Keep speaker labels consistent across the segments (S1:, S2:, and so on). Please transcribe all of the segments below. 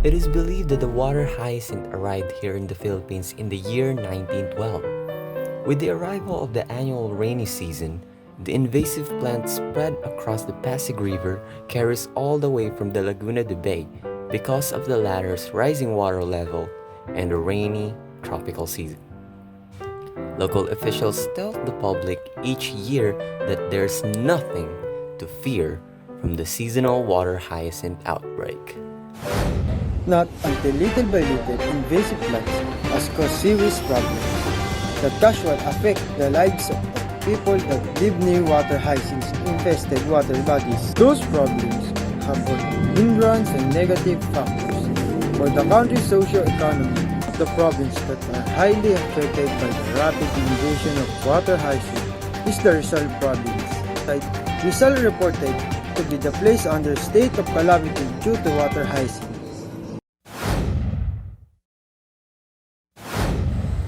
S1: It is believed that the water hyacinth arrived here in the Philippines in the year 1912. With the arrival of the annual rainy season, the invasive plant spread across the Pasig River, carries all the way from the Laguna de Bay because of the latter's rising water level and the rainy tropical season. Local officials tell the public each year that there's nothing to fear from the seasonal water hyacinth outbreak.
S2: Not until little by little invasive plants has caused serious problems that casually affect the lives of people that live near water hyacinth infested water bodies. Those problems have both hindrance and negative factors for the country's socio-economy. The province that are highly affected by the rapid invasion of water hyacinth is the Rizal province. Rizal reported to be the place under state of calamity due to water hyacinth.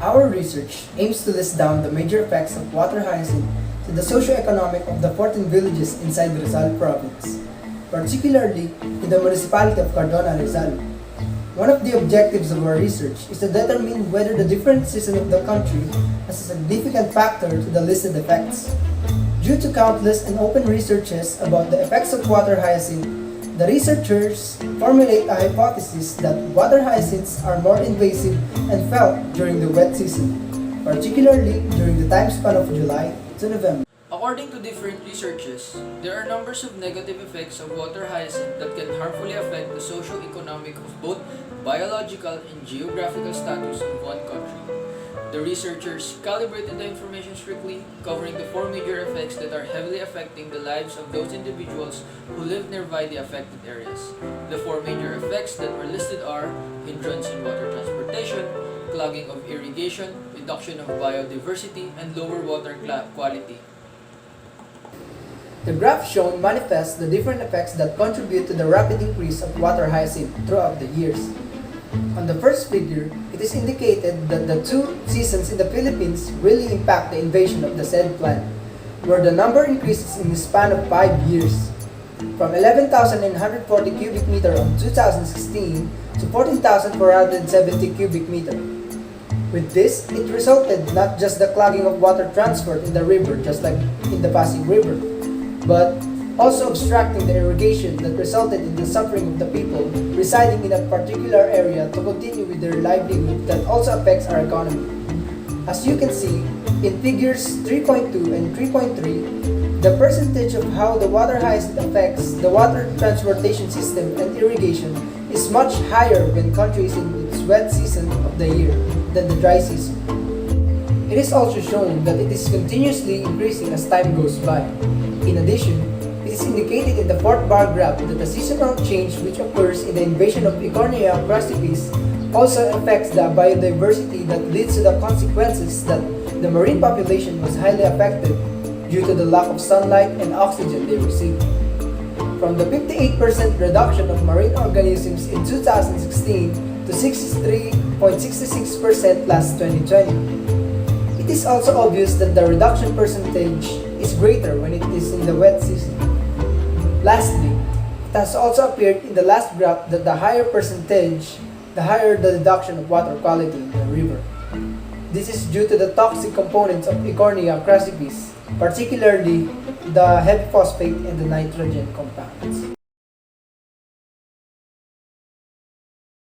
S3: Our research aims to list down the major effects of water hyacinth to the socio-economic of the 14 villages inside Rizal province, particularly in the municipality of Cardona, Rizal. One of the objectives of our research is to determine whether the different season of the country has a significant factor to the listed effects. Due to countless and open researches about the effects of water hyacinth, the researchers formulate a hypothesis that water hyacinths are more invasive and felt during the wet season, particularly during the time span of July to November.
S4: According to different researches, there are numbers of negative effects of water hyacinth that can harmfully affect the socio-economic of both biological and geographical status of one country. The researchers calibrated the information strictly, covering the four major effects that are heavily affecting the lives of those individuals who live nearby the affected areas. The four major effects that were listed are hindrance in water transportation, clogging of irrigation, reduction of biodiversity, and lower water quality.
S3: The graph shown manifests the different effects that contribute to the rapid increase of water hyacinth throughout the years. On the first figure, it is indicated that the two seasons in the Philippines really impact the invasion of the said plant, where the number increases in the span of 5 years, from 11,940 cubic meter on 2016 to 14,470 cubic meter. With this, it resulted not just the clogging of water transport in the river just like in the Pasig River, but also obstructing the irrigation that resulted in the suffering of the people residing in a particular area to continue with their livelihood that also affects our economy. As you can see, in figures 3.2 and 3.3, the percentage of how the water hyacinth affects the water transportation system and irrigation is much higher when country is in its wet season of the year than the dry season. It is also shown that it is continuously increasing as time goes by. In addition, it is indicated in the fourth bar graph that the seasonal change which occurs in the invasion of Eichhornia crucifix also affects the biodiversity that leads to the consequences that the marine population was highly affected due to the lack of sunlight and oxygen they receive. From the 58% reduction of marine organisms in 2016 to 63.66% last 2020. It is also obvious that the reduction percentage is greater when it is in the wet season. Lastly, it has also appeared in the last graph that the higher percentage, the higher the reduction of water quality in the river. This is due to the toxic components of Eichhornia crucifix, particularly the heavy phosphate and the nitrogen compounds.